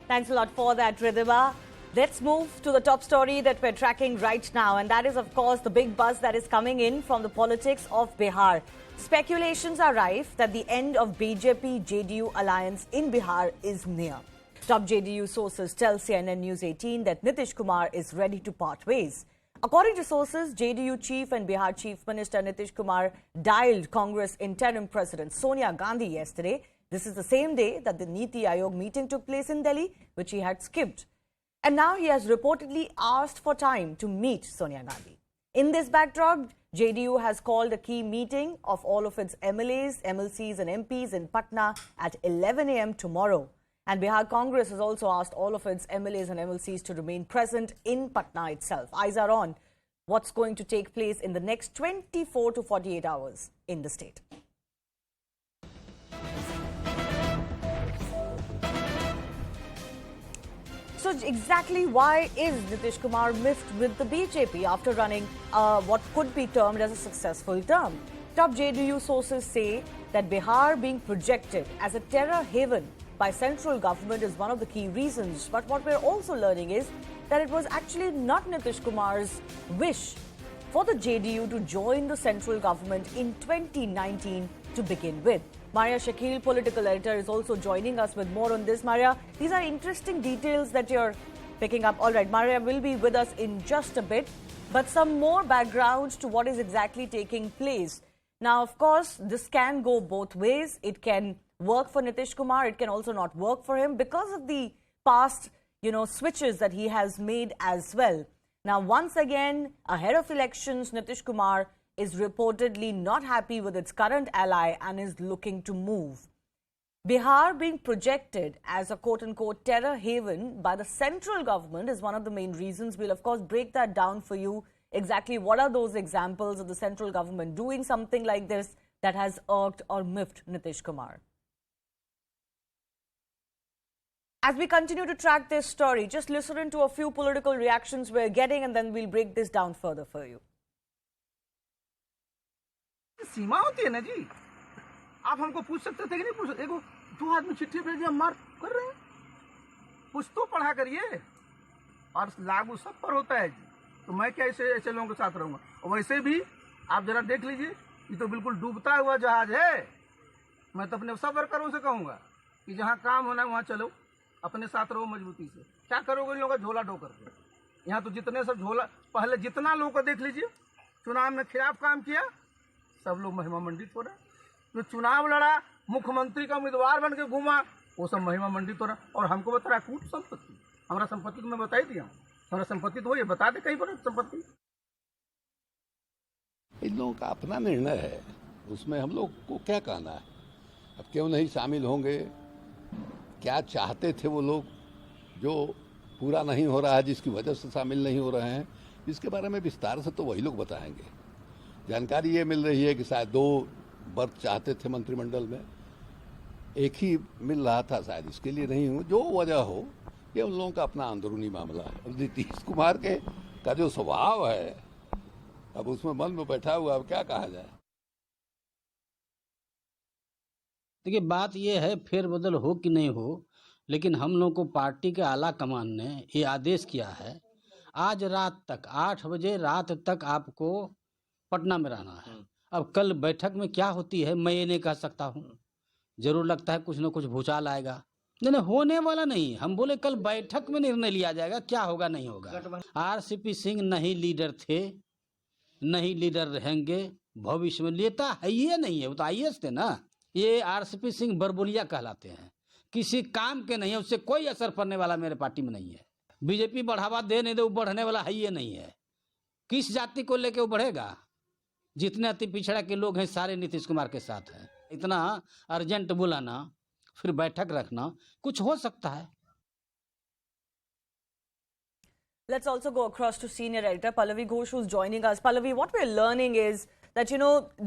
Thanks a lot for that, Ridhima. Let's move to the top story that we're tracking right now, and that is, of course, the big buzz that is coming in from the politics of Bihar. Speculations are rife that the end of BJP-JDU alliance in Bihar is near. Top JDU sources tell CNN News 18 that Nitish Kumar is ready to part ways. According to sources, JDU chief and Bihar Chief Minister Nitish Kumar dialed Congress interim President Sonia Gandhi yesterday. This is the same day that the NITI Aayog meeting took place in Delhi, which he had skipped. And now he has reportedly asked for time to meet Sonia Gandhi. In this backdrop, JDU has called a key meeting of all of its MLAs, MLCs and MPs in Patna at 11 a.m. tomorrow. And Bihar Congress has also asked all of its MLAs and MLCs to remain present in Patna itself. Eyes are on what's going to take place in the next 24 to 48 hours in the state. So exactly why is Nitish Kumar miffed with the BJP after running what could be termed as a successful term? Top JDU sources say that Bihar being projected as a terror haven by central government is one of the key reasons. But what we're also learning is that it was actually not Nitish Kumar's wish for the JDU to join the central government in 2019 to begin with. Maria Shakil, political editor, is also joining us with more on this. Maria, these are interesting details that you're picking up. All right, Maria will be with us in just a bit, but some more background to what is exactly taking place. Now, of course, this can go both ways. It can work for Nitish Kumar. It can also not work for him because of the past, switches that he has made as well. Now, once again, ahead of elections, Nitish Kumar is reportedly not happy with its current ally and is looking to move. Bihar being projected as a quote-unquote terror haven by the central government is one of the main reasons. We'll, of course, break that down for you. Exactly what are those examples of the central government doing something like this that has irked or miffed Nitish Kumar? As we continue to track this story, just listen to a few political reactions we're getting and then we'll break this down further for you. सीमा होती है ना जी, आप हमको पूछ सकते थे कि नहीं पूछ सकते? देखो, दो आदमी चिट्ठी भेज दिया, मार कर रहे हैं। कुछ तो पढ़ा करिए, और लागू सब पर होता है जी। तो मैं क्या ऐसे लोगों के साथ रहूंगा? और वैसे भी आप जरा देख लीजिए, ये तो बिल्कुल डूबता हुआ जहाज है। मैं तो अपने सब वर्करों से कहूंगा कि जहाँ काम होना है वहाँ चलो, अपने साथ रहो मजबूती से। क्या करोगे इन लोगों का झोला ढो करके? यहाँ तो जितने सब झोला, पहले जितना लोगों को देख लीजिए, चुनाव में खिलाफ काम किया, सब लोग महिमा मंडित हो रहे। जो चुनाव लड़ा, मुख्यमंत्री का उम्मीदवार बन के घूमा, वो सब महिमा मंडित हो रहा। और हमको बता रहा कूट संपत्ति, हमारा संपत्ति को मैं बता ही दिया हूँ। हमारा संपत्ति तो ये बता दे कहीं पर संपत्ति। इन लोगों का अपना निर्णय है, उसमें हम लोग को क्या कहना है? अब क्यों नहीं शामिल होंगे? क्या चाहते थे वो लोग जो पूरा नहीं हो रहा है, जिसकी वजह से शामिल नहीं हो रहे हैं? इसके बारे में विस्तार से तो वही लोग बताएंगे। जानकारी ये मिल रही है कि शायद 2 वर्ग चाहते थे मंत्रिमंडल में, एक ही मिल रहा था, शायद इसके लिए नहीं हो। जो वजह हो, ये उन लोगों का अपना अंदरूनी मामला है। नीतीश कुमार का जो स्वभाव है, अब उसमें मन में बैठा हुआ, अब क्या कहा जाए? देखिए, बात यह है फेरबदल हो कि नहीं हो, लेकिन हम लोग को पार्टी के आला कमान ने ये आदेश किया है, आज रात तक 8 बजे रात तक आपको पटना में रहना है। अब कल बैठक में क्या होती है मैं ये नहीं कह सकता हूँ। जरूर लगता है कुछ न कुछ भूचाल आएगा। नहीं, होने वाला नहीं। हम बोले कल बैठक में निर्णय लिया जाएगा, क्या होगा नहीं होगा। आरसीपी सिंह नहीं लीडर थे, नहीं लीडर रहेंगे, भविष्य में लेता है ये नहीं है। वो तो आईएएस थे ना। ये आरसीपी सिंह बरबुलिया कहलाते हैं, किसी काम के नहीं है, उससे कोई असर पड़ने वाला मेरे पार्टी में नहीं है। बीजेपी बढ़ावा दे नहीं दे, वो बढ़ने वाला है ये नहीं है। किस जाति को लेके वो बढ़ेगा? जितने अति पिछड़ा के लोग हैं सारे नीतीश कुमार के साथ हैं। इतना अर्जेंट बुलाना, फिर बैठक रखना, कुछ हो सकता है। Let's also go across to senior editor Pallavi Ghosh, who's joining us. Pallavi, what we're learning is that,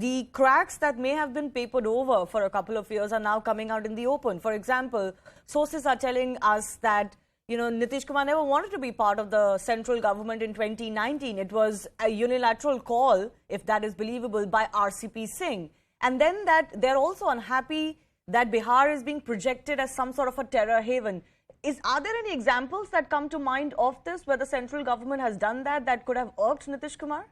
the cracks that may have been papered over for a couple of years are now coming out in the open. For example, sources are telling us that, Nitish Kumar never wanted to be part of the central government in 2019. It was a unilateral call, if that is believable, by RCP Singh. And then that they're also unhappy that Bihar is being projected as some sort of a terror haven. Are there any examples that come to mind of this where the central government has done that could have irked Nitish Kumar?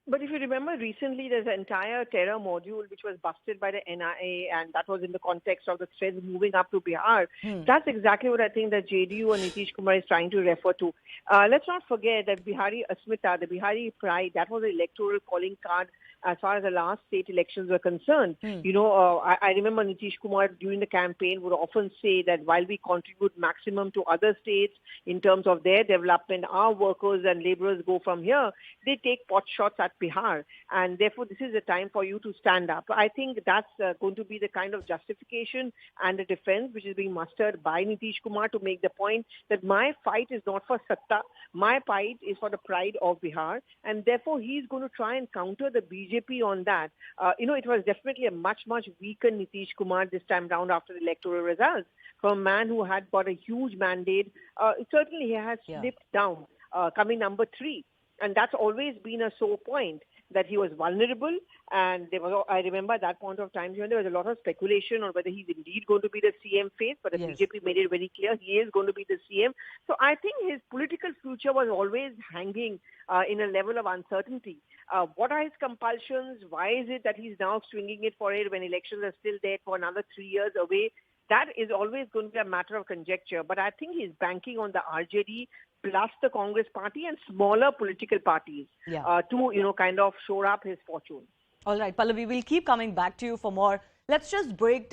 But if you remember recently, there's an entire terror module which was busted by the NIA, and that was in the context of the threats moving up to Bihar. That's exactly what I think that JDU and Nitish Kumar is trying to refer to. Let's not forget that Bihari Asmita, the Bihari pride, that was an electoral calling card as far as the last state elections were concerned. I remember Nitish Kumar during the campaign would often say that while we contribute maximum to other states in terms of their development, our workers and laborers go from here, they take pot shots at Bihar, and therefore this is the time for you to stand up. I think that's going to be the kind of justification and the defense which is being mustered by Nitish Kumar to make the point that my fight is not for Satta, my fight is for the pride of Bihar, and therefore he's going to try and counter the BJP on that. It was definitely a much weaker Nitish Kumar this time round after the electoral results. From a man who had got a huge mandate, certainly he has slipped down, coming number 3. And that's always been a sore point, that he was vulnerable. And I remember at that point of time, there was a lot of speculation on whether he's indeed going to be the CM face, but the BJP made it very clear he is going to be the CM. So I think his political future was always hanging in a level of uncertainty. What are his compulsions? Why is it that he's now swinging it for it when elections are still there for another 3 years away? That is always going to be a matter of conjecture. But I think he's banking on the RJD plus the Congress party and smaller political parties to, kind of shore up his fortune. All right, Pallavi, we'll keep coming back to you for more. Let's just break